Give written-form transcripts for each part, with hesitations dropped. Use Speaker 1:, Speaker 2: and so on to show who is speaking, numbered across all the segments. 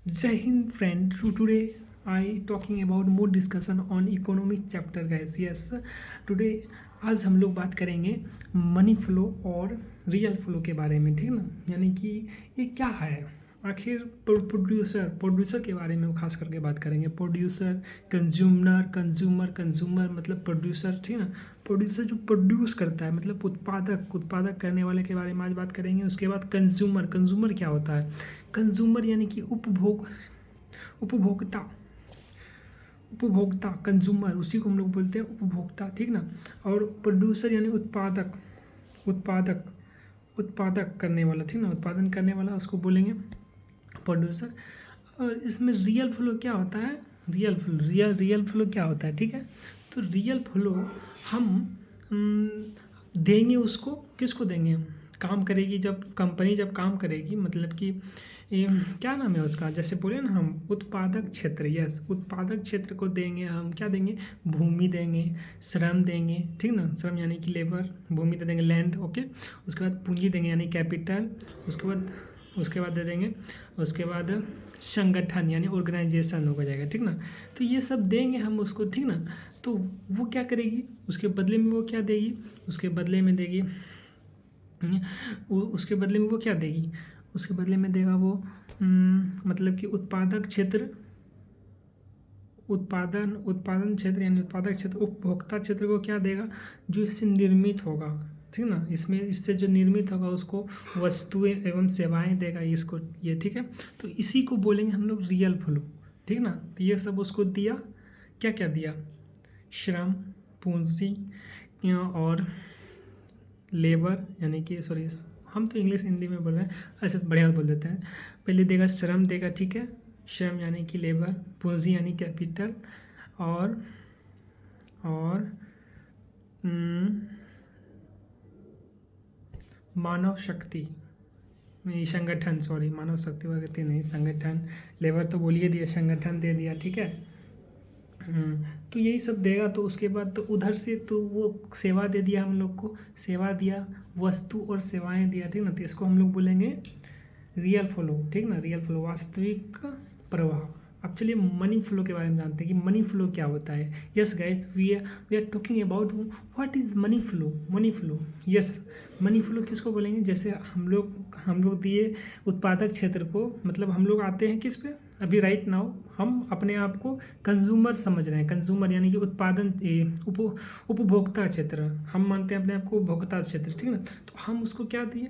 Speaker 1: Jai Hind friend. So today I talking about more discussion on economic chapter guys. Yes, today आज हम लोग बात करेंगे money flow और रियल फ्लो के बारे में, ठीक ना। यानी कि ये क्या है आखिर। प्रोड्यूसर के बारे में खास करके बात करेंगे। प्रोड्यूसर, कंज्यूमर मतलब प्रोड्यूसर, ठीक ना। प्रोड्यूसर जो प्रोड्यूस करता है मतलब उत्पादक करने वाले के बारे में आज बात करेंगे। उसके बाद कंज्यूमर क्या होता है। कंज्यूमर यानी कि उपभोक्ता कंज्यूमर, उसी को हम लोग बोलते हैं उपभोक्ता, ठीक ना। और प्रोड्यूसर यानी उत्पादक करने वाला, ठीक ना। उत्पादन करने वाला उसको बोलेंगे प्रोड्यूसर। और इसमें रियल फ्लो क्या होता है। रियल फ्लो क्या होता है, ठीक है। तो रियल फ्लो हम देंगे उसको, किसको देंगे हम। काम करेगी जब कंपनी जब काम करेगी, मतलब कि ये क्या नाम है उसका, जैसे बोले ना हम उत्पादक क्षेत्र। यस, उत्पादक क्षेत्र को देंगे हम, क्या देंगे, भूमि देंगे, श्रम देंगे, ठीक ना। श्रम यानी कि लेबर, भूमि दे देंगे लैंड, ओके। उसके बाद पूंजी देंगे यानी कैपिटल। उसके बाद दे देंगे, उसके बाद संगठन यानी ऑर्गेनाइजेशन हो जाएगा, ठीक ना। तो ये सब देंगे हम उसको, ठीक ना। तो वो क्या करेगी, उसके बदले में वो क्या देगी, उसके बदले में देगी उसके बदले में वो क्या देगी, उसके बदले में देगा वो मतलब कि उत्पादन क्षेत्र यानी उत्पादक क्षेत्र, उपभोक्ता क्षेत्र को क्या देगा, जो इससे निर्मित होगा, ठीक ना। इससे जो निर्मित होगा उसको वस्तुएं एवं सेवाएं देगा इसको, ये ठीक है। तो इसी को बोलेंगे हम लोग रियल फ्लो, ठीक ना। तो ये सब उसको दिया, क्या क्या दिया, श्रम, पूंजी और लेबर, यानी कि सॉरी हम तो इंग्लिश हिंदी में बोल रहे हैं, ऐसे बढ़िया बोल देते हैं। पहले देगा श्रम देगा, ठीक है। श्रम यानी कि लेबर, पूंजी यानी कैपिटल और मानव शक्ति नहीं, संगठन, सॉरी मानव शक्ति वगैरह नहीं, संगठन। लेबर तो बोलिए दिया, संगठन दे दिया, ठीक है। तो यही सब देगा। तो उसके बाद तो उधर से तो वो सेवा दे दिया हम लोग को, सेवा दिया, वस्तु और सेवाएं दिया, ठीक ना। तो इसको हम लोग बोलेंगे रियल फ्लो, ठीक ना। रियल फ्लो वास्तविक प्रवाह। अब चलिए मनी फ्लो के बारे में जानते हैं कि मनी फ्लो क्या होता है। Yes guys, we are talking about what is money flow. Yes, money flow किसको बोलेंगे, जैसे हम लोग दिए उत्पादक क्षेत्र को, मतलब हम लोग आते हैं किस पे, अभी राइट नाउ हम अपने आप को कंज्यूमर समझ रहे हैं। कंज्यूमर यानी कि उपभोक्ता क्षेत्र, हम मानते हैं अपने आप को उपभोक्ता क्षेत्र, ठीक ना। तो हम उसको क्या दिए,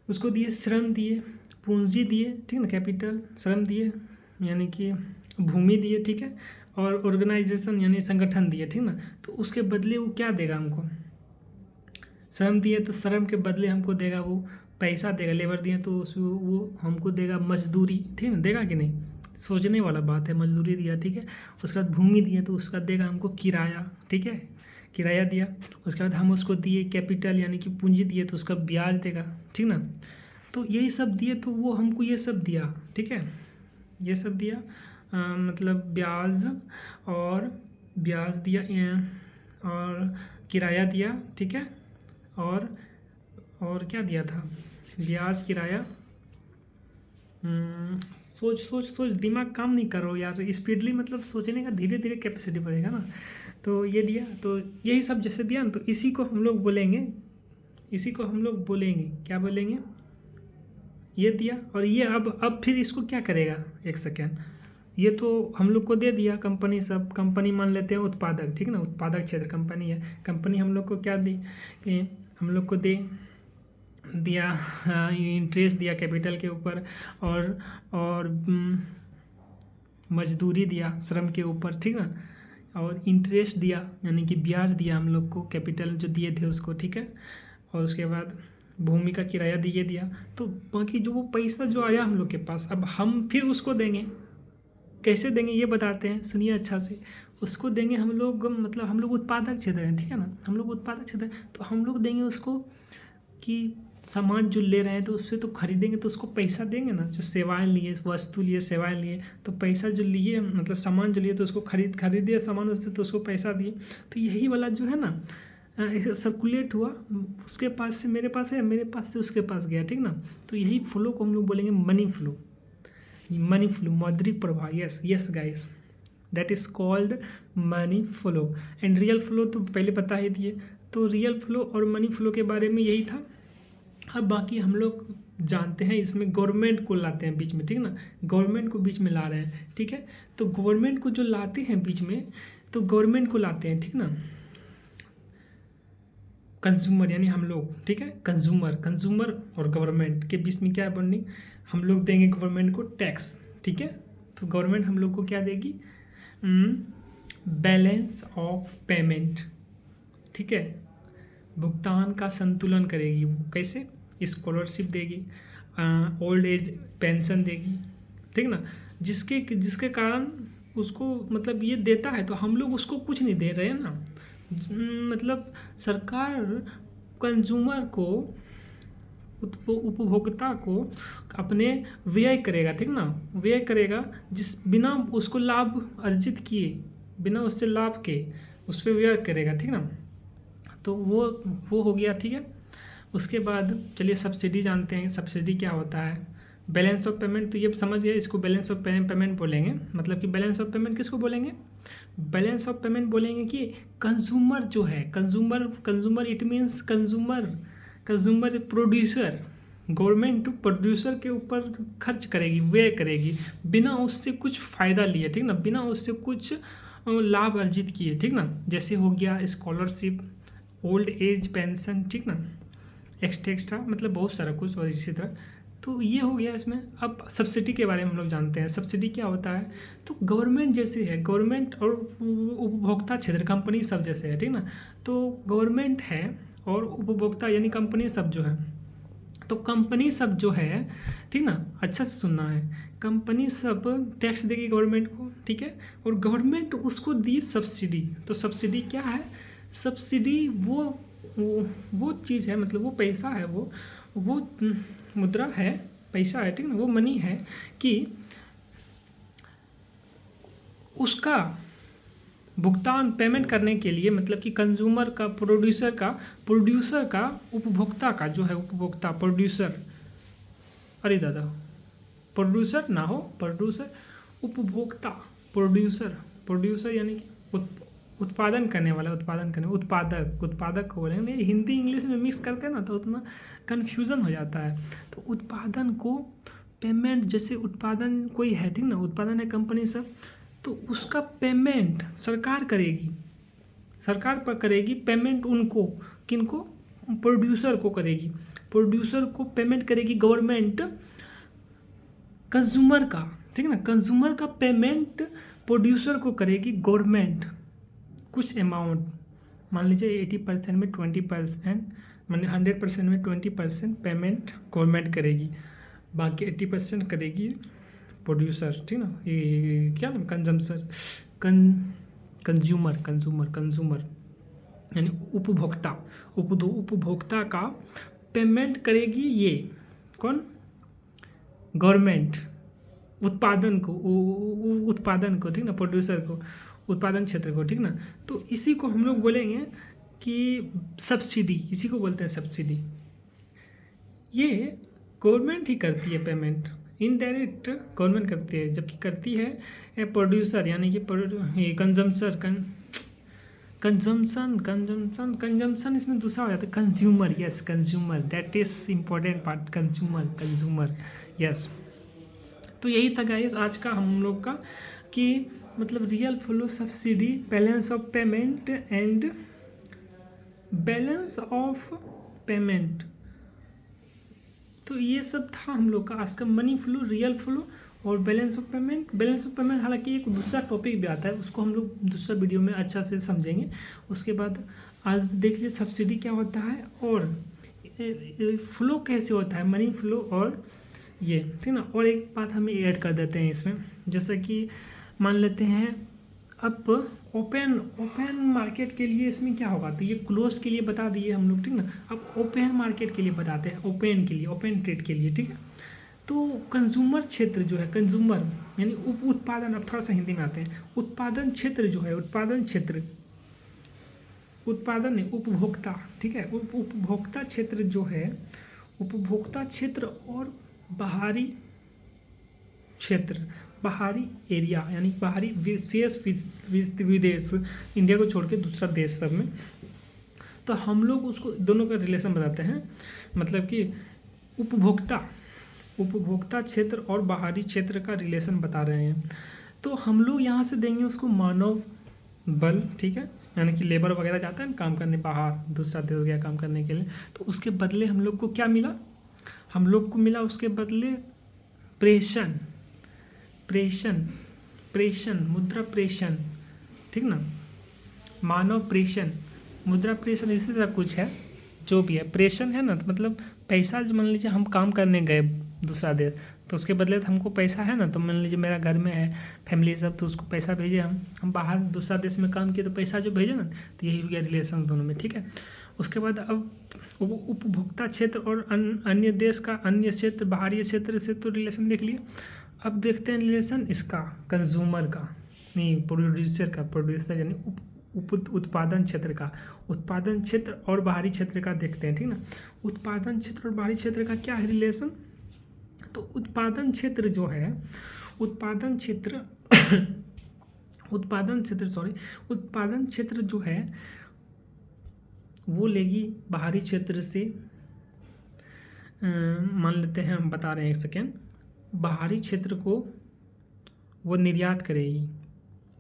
Speaker 1: उसको दिए श्रम दिए, पूंजी दिए, ठीक ना, कैपिटल, श्रम दिए यानी कि भूमि दिए, ठीक है। और ऑर्गेनाइजेशन यानी संगठन दिए, ठीक ना। तो उसके बदले वो क्या देगा हमको, श्रम दिए तो श्रम के बदले हमको देगा वो पैसा देगा। लेबर दिए तो उसमें वो हमको देगा मजदूरी, ठीक है ना। देगा कि नहीं, सोचने वाला बात है। मजदूरी दिया, ठीक है। उसके बाद भूमि दिए तो उसका देगा हमको किराया, ठीक है, किराया दिया। उसके बाद हम उसको दिए कैपिटल यानी कि पूंजी दिए तो उसका ब्याज देगा, ठीक ना। तो यही सब दिए तो वो हमको ये सब दिया, ठीक है, ये सब दिया मतलब ब्याज दिया और किराया दिया, ठीक है। और क्या दिया था, ब्याज, किराया। सोच दिमाग काम नहीं कर रहा हो यार स्पीडली, मतलब सोचने का धीरे धीरे कैपेसिटी बढ़ेगा ना। तो ये दिया, तो यही सब जैसे दिया ना, तो इसी को हम लोग बोलेंगे क्या बोलेंगे, ये दिया। और ये अब फिर इसको क्या करेगा, एक सेकेंड, ये तो हम लोग को दे दिया कंपनी मान लेते हैं उत्पादक, ठीक ना। उत्पादक क्षेत्र कंपनी है। कंपनी हम लोग को क्या दी, कि हम लोग को दिया इंटरेस्ट दिया कैपिटल के ऊपर और मजदूरी दिया श्रम के ऊपर, ठीक ना। और इंटरेस्ट दिया यानी कि ब्याज दिया हम लोग को, कैपिटल जो दिए थे उसको, ठीक है। और उसके बाद भूमि का किराया दिया। तो बाकी जो वो पैसा जो आया हम लोग के पास, अब हम फिर उसको देंगे। कैसे देंगे ये बताते हैं, सुनिए अच्छा से। उसको देंगे हम लोग, मतलब हम लोग उत्पादक क्षेत्र हैं, ठीक है ना। हम लोग उत्पादक क्षेत्र हैं तो हम लोग देंगे उसको कि सामान जो ले रहे हैं तो उससे तो खरीदेंगे तो उसको पैसा देंगे ना। जो सेवाएं लिए, वस्तु लिए, सेवाएं लिए, तो पैसा जो लिए मतलब सामान जो लिए तो उसको खरीदे सामान उससे तो उसको पैसा दिए। तो यही वाला जो है ना ऐसे सर्कुलेट हुआ, उसके पास से मेरे पास है, मेरे पास से उसके पास गया, ठीक ना। तो यही फ्लो को हम लोग बोलेंगे मनी फ्लो। मनी फ्लो, मौद्रिक प्रवाह, yes yes guys, that is called money flow. And real flow तो पहले बता ही दिए। तो रियल फ्लो और मनी फ्लो के बारे में यही था। अब बाकी हम लोग जानते हैं, इसमें गवर्नमेंट को लाते हैं बीच में, ठीक ना, गवर्नमेंट को बीच में ला रहे हैं, ठीक है। तो गवर्नमेंट को जो लाते हैं बीच में, तो गवर्नमेंट को लाते हैं, ठीक ना, कंज्यूमर यानी हम लोग, ठीक है, कंज्यूमर और गवर्नमेंट के बीच में क्या है बॉन्डिंग, हम लोग देंगे गवर्नमेंट को टैक्स, ठीक है। तो गवर्नमेंट हम लोग को क्या देगी, बैलेंस ऑफ पेमेंट, ठीक है, भुगतान का संतुलन करेगी वो, कैसे, स्कॉलरशिप देगी, ओल्ड एज पेंशन देगी, ठीक ना, जिसके कारण उसको मतलब ये देता है, तो हम लोग उसको कुछ नहीं दे रहे हैं ना, मतलब सरकार कंज्यूमर को, उपभोक्ता को अपने व्यय करेगा, ठीक ना, व्यय करेगा, जिस बिना उसको लाभ अर्जित किए, बिना उससे लाभ के उस पर व्यय करेगा, ठीक ना। तो वो हो गया, ठीक है। उसके बाद चलिए सब्सिडी जानते हैं, सब्सिडी क्या होता है। बैलेंस ऑफ पेमेंट, तो ये समझ गए, इसको बैलेंस ऑफ पेमेंट बोलेंगे। मतलब कि बैलेंस ऑफ पेमेंट किसको बोलेंगे, बैलेंस ऑफ पेमेंट बोलेंगे कि कंज्यूमर जो है, consumer it means consumer producer, government producer के ऊपर खर्च करेगी, व्यय करेगी, बिना उससे कुछ फ़ायदा लिए, ठीक ना, बिना उससे कुछ लाभ अर्जित किए, ठीक ना। जैसे हो गया स्कॉलरशिप, ओल्ड एज पेंशन, ठीक ना, एक्स्ट्रा मतलब बहुत सारा कुछ, और इसी तरह। तो ये हो गया इसमें। अब सब्सिडी के बारे में हम लोग जानते हैं, सब्सिडी क्या होता है। तो गवर्नमेंट जैसे है, गवर्नमेंट और उपभोक्ता क्षेत्र, कंपनी सब जैसे है, ठीक ना। तो गवर्नमेंट है और उपभोक्ता यानी कंपनी सब जो है, तो कंपनी सब जो है, ठीक ना, अच्छा से सुनना है, कंपनी सब टैक्स देगी गवर्नमेंट को, ठीक है, और गवर्नमेंट उसको दी सब्सिडी। तो सब्सिडी क्या है, सब्सिडी वो चीज़ है, मतलब वो पैसा है, वो मुद्रा है, पैसा है, ठीक ना, वो मनी है कि उसका भुगतान पेमेंट करने के लिए, मतलब कि कंज्यूमर का, प्रोड्यूसर का उपभोक्ता का जो है, उपभोक्ता प्रोड्यूसर, अरे दादा प्रोड्यूसर ना हो, प्रोड्यूसर उपभोक्ता, प्रोड्यूसर यानी कि उत्पादन करने वाला, उत्पादक को बोलेंगे। हिंदी इंग्लिश में मिक्स करते हैं ना, तो उतना कन्फ्यूज़न हो जाता है। तो उत्पादन को पेमेंट, जैसे उत्पादन कोई है, ठीक ना, उत्पादन है कंपनी सब, तो उसका पेमेंट सरकार करेगी, सरकार पर करेगी पेमेंट, उनको, किनको, प्रोड्यूसर को करेगी, प्रोड्यूसर को पेमेंट करेगी गवर्नमेंट, कंज्यूमर का, ठीक है ना, कंज्यूमर का पेमेंट प्रोड्यूसर को करेगी गवर्नमेंट, कुछ अमाउंट, मान लीजिए 80% में 20%, मान 100% में 20% पेमेंट गवर्नमेंट करेगी, बाकी 80% करेगी प्रोड्यूसर, ठीक ना, ये क्या ना, कंज्यूमर यानी उपभोक्ता का पेमेंट करेगी ये कौन, गवर्नमेंट, उत्पादन को, ठीक ना, प्रोड्यूसर को, उत्पादन क्षेत्र को, ठीक ना। तो इसी को हम लोग बोलेंगे कि सब्सिडी, इसी को बोलते हैं सब्सिडी। ये गवर्नमेंट ही करती है पेमेंट, इनडायरेक्ट गवर्नमेंट करती है, जबकि करती है प्रोड्यूसर यानी कि कंजम्पशन इसमें दूसरा हो जाता है, consumer, yes consumer, that is important part, consumer yes. तो यही था गाइस आज का हम लोग का, कि मतलब real flow, subsidy, balance of payment and balance of payment. तो ये सब था हम लोग का आज का मनी फ्लो, रियल फ्लो और balance of payment. Balance of payment हालांकि एक दूसरा टॉपिक भी आता है, उसको हम लोग दूसरा वीडियो में अच्छा से समझेंगे। उसके बाद आज देख लीजिए सब्सिडी क्या होता है और फ्लो कैसे होता है, मनी फ्लो और ये, ठीक ना। और एक बात हमें ऐड कर देते हैं इसमें, जैसा कि मान लेते हैं अब ओपन मार्केट के लिए इसमें क्या होगा, तो ये क्लोज के लिए बता दिए हम लोग, ठीक ना। अब ओपन मार्केट के लिए बताते हैं, ओपन के लिए, ओपन ट्रेड के लिए, ठीक है। तो कंज्यूमर क्षेत्र जो है, कंज्यूमर यानी उत्पादन, अब थोड़ा सा हिंदी में आते हैं, उत्पादन क्षेत्र जो है, उत्पादन है उपभोक्ता, ठीक है, उपभोक्ता क्षेत्र जो है, उपभोक्ता क्षेत्र और बाहरी क्षेत्र, बाहरी एरिया यानी बाहरी विशेष विदेश, इंडिया को छोड़ के दूसरा देश सब में, तो हम लोग उसको दोनों का रिलेशन बताते हैं। मतलब कि उपभोक्ता क्षेत्र और बाहरी क्षेत्र का रिलेशन बता रहे हैं। तो हम लोग यहाँ से देंगे उसको मानव बल, ठीक है, यानी कि लेबर वगैरह जाता है ना काम करने बाहर, दूसरा देश गया काम करने के लिए, तो उसके बदले हम लोग को क्या मिला, हम लोग को मिला उसके बदले प्रेषण, मुद्रा प्रेषण, ठीक ना, मानव प्रेषण, मुद्रा प्रेषण, इसी तरह कुछ है, जो भी है प्रेषण है ना, तो मतलब पैसा, जो मान लीजिए हम काम करने गए दूसरा देश, तो उसके बदले तो हमको पैसा है ना, तो मान लीजिए मेरा घर में है फैमिली सब, तो उसको पैसा भेजे हम बाहर दूसरा देश में काम किए तो पैसा जो भेजे ना, तो यही हो गया रिलेशन दोनों में, ठीक है। उसके बाद अब उपभोक्ता क्षेत्र और अन्य देश का अन्य क्षेत्र, बाहरी क्षेत्र से तो रिलेशन देख लिए। अब देखते हैं रिलेशन इसका कंज्यूमर का, नहीं प्रोड्यूसर यानी उत्पादन क्षेत्र का, उत्पादन क्षेत्र और बाहरी क्षेत्र का देखते हैं, ठीक ना। उत्पादन क्षेत्र और बाहरी क्षेत्र का क्या है रिलेशन, तो उत्पादन क्षेत्र जो है, उत्पादन क्षेत्र जो है वो लेगी बाहरी क्षेत्र से, मान लेते हैं, हम बता रहे हैं, एक सेकेंड, बाहरी क्षेत्र को वो निर्यात करेगी,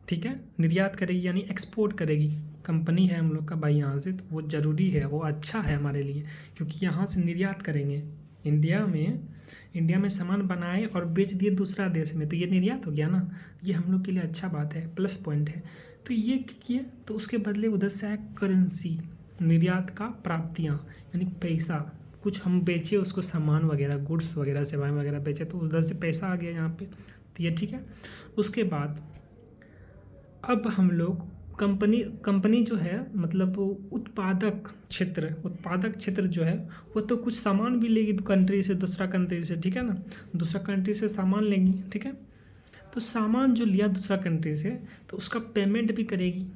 Speaker 1: ठीक है, निर्यात करेगी यानी एक्सपोर्ट करेगी। कंपनी है हम लोग का भाई यहाँ से, तो वो ज़रूरी है, वो अच्छा है हमारे लिए, क्योंकि यहाँ से निर्यात करेंगे, इंडिया में सामान बनाए और बेच दिए दूसरा देश में, तो ये निर्यात हो गया ना, ये हम लोग के लिए अच्छा बात है, प्लस पॉइंट है। तो ये किए, तो उसके बदले उधर से आया करेंसी, निर्यात का प्राप्तियाँ यानी पैसा, कुछ हम बेचे उसको सामान वगैरह, गुड्स वगैरह, सेवाएं वगैरह बेचे, तो उधर से पैसा आ गया यहाँ पे, तो ये ठीक है। उसके बाद अब हम लोग कंपनी जो है, मतलब उत्पादक क्षेत्र जो है, वो तो कुछ सामान भी लेगी कंट्री से, दूसरा कंट्री से, ठीक है ना, दूसरा कंट्री से सामान लेंगी, ठीक है। तो सामान जो लिया दूसरा कंट्री से, तो उसका पेमेंट भी करेगी,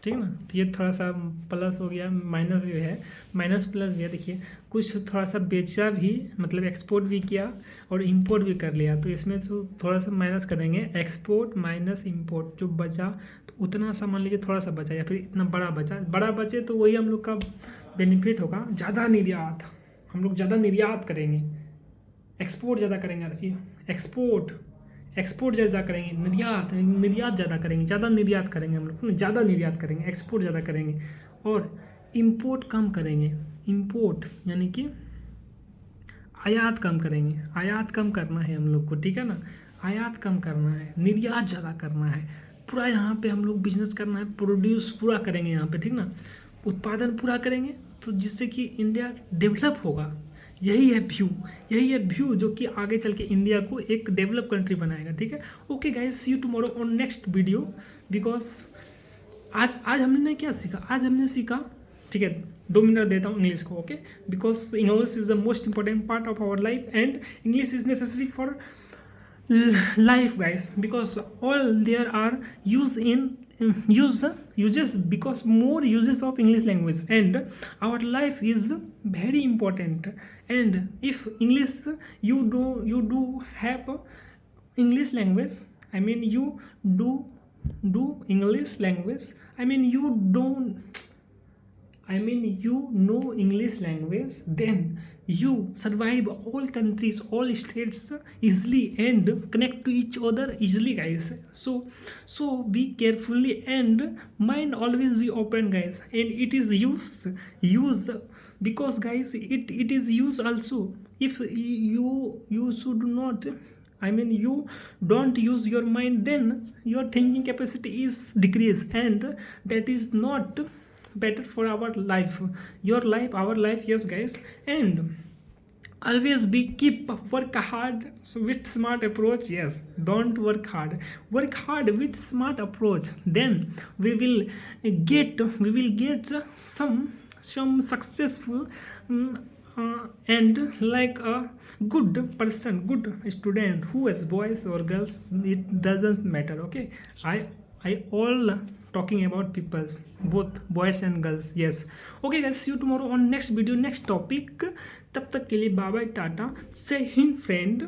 Speaker 1: ठीक है ना। तो ये थोड़ा सा प्लस हो गया, माइनस भी है, माइनस प्लस भी है। देखिए कुछ थोड़ा सा बेचा भी, मतलब एक्सपोर्ट भी किया और इंपोर्ट भी कर लिया, तो इसमें तो थोड़ा सा माइनस करेंगे, एक्सपोर्ट माइनस इंपोर्ट, जो बचा तो उतना सा मान लीजिए थोड़ा सा बचा, या फिर इतना बड़ा बचे तो वही हम लोग का बेनिफिट होगा, ज़्यादा निर्यात, हम लोग ज़्यादा निर्यात करेंगे, एक्सपोर्ट ज़्यादा करेंगे, एक्सपोर्ट ज़्यादा करेंगे, निर्यात ज़्यादा करेंगे, ज़्यादा निर्यात करेंगे, हम लोग ज़्यादा निर्यात करेंगे, एक्सपोर्ट ज़्यादा करेंगे, और इंपोर्ट कम करेंगे, इंपोर्ट यानी कि आयात कम करेंगे, आयात कम करना है हम लोग को, ठीक है ना, आयात कम करना है, निर्यात ज़्यादा करना है, पूरा यहाँ पे हम लोग बिजनेस करना है, प्रोड्यूस पूरा करेंगे यहाँ पे, ठीक ना, उत्पादन पूरा करेंगे, तो जिससे कि इंडिया डेवलप होगा। यही है व्यू जो कि आगे चल के इंडिया को एक डेवलप कंट्री बनाएगा, ठीक है। Okay guys, see you tomorrow on next video, because आज हमने क्या सीखा, आज हमने सीखा, ठीक है, 2 मिनट देता हूँ इंग्लिश को, okay, because English is the most important part of our life and English is necessary for life guys, because all there are uses because more uses of English language, and our life is very important. And if English you do have English language, I mean you do English language, you know English language, then you survive all countries, all states easily and connect to each other easily guys. So be carefully and mind always be open guys, and it is use because guys it is use also. If you should not, you don't use your mind, then your thinking capacity is decreased, and that is not better for our life, our life, yes guys. And always keep work hard with smart approach, yes, don't work hard with smart approach, then we will get some successful and like a good person, good student, who is boys or girls, it doesn't matter, okay. I all talking about peoples, both boys and girls, yes. Okay guys, see you tomorrow on next video, next topic. तब तक के लिए bye bye, Tata, से Hind friend.